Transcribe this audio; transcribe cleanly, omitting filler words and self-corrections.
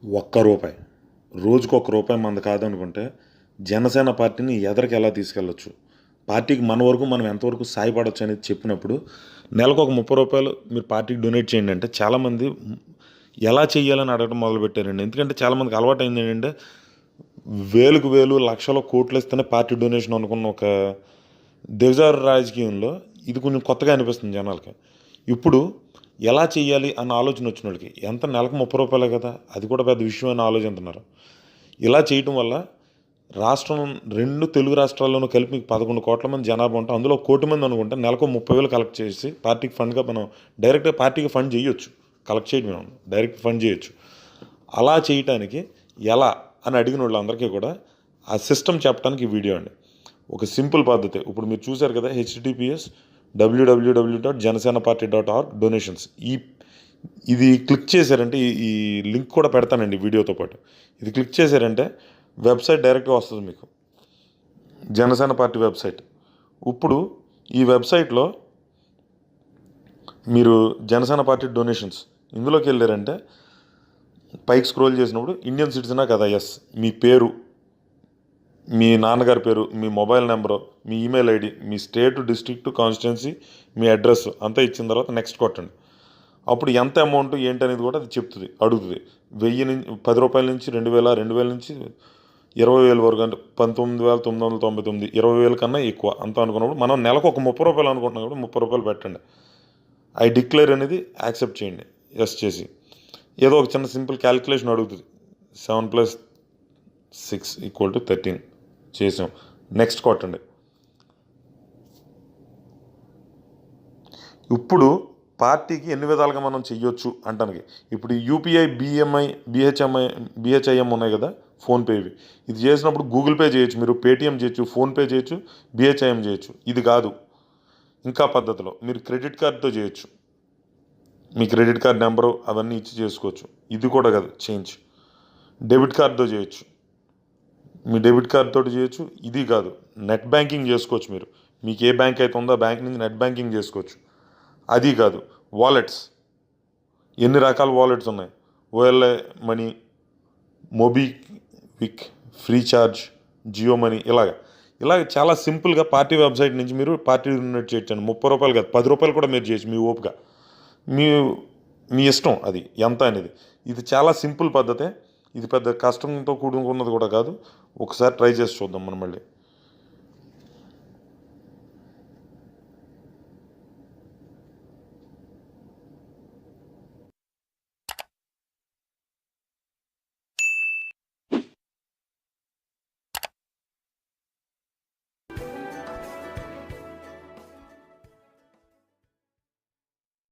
ఒక్క రూపాయి, రోజుకొక రూపాయి మంది కాదనుకుంటే జనసేన పార్టీని ఎదరికి ఎలా తీసుకెళ్ళొచ్చు, పార్టీకి మన వరకు మనం ఎంతవరకు సాయపడవచ్చు అనేది చెప్పినప్పుడు నెలకు ఒక 30 రూపాయలు మీరు పార్టీకి డొనేట్ చేయండి అంటే చాలామంది ఎలా చేయాలని అడగడం మొదలుపెట్టారండి. ఎందుకంటే చాలామందికి అలవాటు అయింది ఏంటంటే వేలకు వేలు లక్షల కోట్లు ఇస్తేనే పార్టీ డొనేషన్ అనుకున్న ఒక దిగజారు రాజకీయంలో ఇది కొంచెం కొత్తగా అనిపిస్తుంది జనాలకి. ఇప్పుడు ఎలా చేయాలి అన్న ఆలోచన వచ్చిన వాళ్ళకి ఎంత నెలకు 30 రూపాయలే కదా, అది కూడా పెద్ద విషయం అని ఆలోచిస్తున్నారు. ఇలా చేయటం వల్ల రాష్ట్రం 2 తెలుగు రాష్ట్రాల్లోనూ కలిపి మీకు 11 కోట్ల మంది జనాభా ఉంటే అందులో 1 కోటి మంది అనుకుంటే నెలకు 30,000 కలెక్ట్ చేసి పార్టీకి ఫండ్గా మనం డైరెక్ట్గా పార్టీకి ఫండ్ చేయొచ్చు. కలెక్ట్ చేయడం మనం డైరెక్ట్ ఫండ్ చేయొచ్చు. అలా చేయటానికి ఎలా అని అడిగిన వాళ్ళందరికీ కూడా ఆ సిస్టమ్ చెప్పడానికి ఈ వీడియో అండి. ఒక సింపుల్ పద్ధతి. ఇప్పుడు మీరు చూశారు కదా, https://www.janasenaparty.org డొనేషన్స్. ఇది క్లిక్ చేశారంటే ఈ లింక్ కూడా పెడతానండి వీడియోతో పాటు. ఇది క్లిక్ చేశారంటే వెబ్సైట్ డైరెక్ట్గా వస్తుంది మీకు, జనసేన పార్టీ వెబ్సైట్. ఇప్పుడు ఈ వెబ్సైట్లో మీరు జనసేన పార్టీ డొనేషన్స్ ఇందులోకి వెళ్ళారంటే పైకి స్క్రోల్ చేసినప్పుడు ఇండియన్ సిటిజనా కదా, ఎస్, మీ పేరు, మీ నాన్నగారి పేరు, మీ మొబైల్ నెంబరు, మీ ఈమెయిల్ ఐడి, మీ స్టేట్, డిస్ట్రిక్ట్, కాన్స్టిట్యున్సీ, మీ అడ్రస్ అంతా ఇచ్చిన తర్వాత నెక్స్ట్ కొట్టండి. అప్పుడు ఎంత అమౌంట్ ఏంటనేది కూడా అది చెప్తుంది, అడుగుతుంది. 1000 నుంచి 10 రూపాయల నుంచి 2000, 2000 నుంచి 20,000 వరకు, అంటే 19,999, 20,000 కన్నా ఎక్కువ అంత అనుకున్నప్పుడు మనం నెలకు ఒక 30 రూపాయలు అనుకుంటున్నాం కాబట్టి 30 రూపాయలు పెట్టండి. ఐ డిక్లేర్ అనేది యాక్సెప్ట్ చేయండి, ఎస్ చేసి. ఏదో ఒక చిన్న సింపుల్ క్యాలిక్యులేషన్ అడుగుతుంది. 7 + 6 = 13 చేసాం. నెక్స్ట్ కొట్టండి. ఇప్పుడు పార్టీకి ఎన్ని విధాలుగా మనం చెయ్యొచ్చు అంటానికి, ఇప్పుడు యూపీఐ, బిహెచ్ఐఎం ఉన్నాయి కదా, ఫోన్పే, ఇది చేసినప్పుడు గూగుల్ పే చేయొచ్చు, మీరు పేటిఎం చేయొచ్చు, ఫోన్పే చేయొచ్చు, బిహెచ్ఐఎం చేయొచ్చు. ఇది కాదు, ఇంకా పద్ధతిలో మీరు క్రెడిట్ కార్డుతో చేయొచ్చు. మీ క్రెడిట్ కార్డ్ నెంబరు అవన్నీ ఇచ్చి చేసుకోవచ్చు. ఇది కూడా కాదు, చేంజ్ డెబిట్ కార్డుతో చేయొచ్చు, మీ డెబిట్ కార్డ్ తోటి చేయొచ్చు. ఇది కాదు, నెట్ బ్యాంకింగ్ చేసుకోవచ్చు. మీకు ఏ బ్యాంక్ అయితే ఉందో ఆ బ్యాంక్ నుంచి నెట్ బ్యాంకింగ్ చేసుకోవచ్చు. అది కాదు, వాలెట్స్, ఎన్ని రకాల వాలెట్స్ ఉన్నాయి, Ola Money, MobiKwik, FreeCharge, Jio Money, ఇలాగ చాలా సింపుల్గా పార్టీ వెబ్సైట్ నుంచి మీరు పార్టీ డొనేట్ చేయొచ్చండి. 30 రూపాయలు కాదు, 10 రూపాయలు కూడా మీరు చేయొచ్చు, మీ ఓపిక, మీ ఇష్టం అది ఎంత అనేది. ఇది చాలా సింపుల్ పద్ధతే, ఇది పెద్ద కష్టంతో కూడుకున్నది కూడా కాదు. ఒకసారి ట్రై చేసి చూద్దాం మనం మళ్ళీ.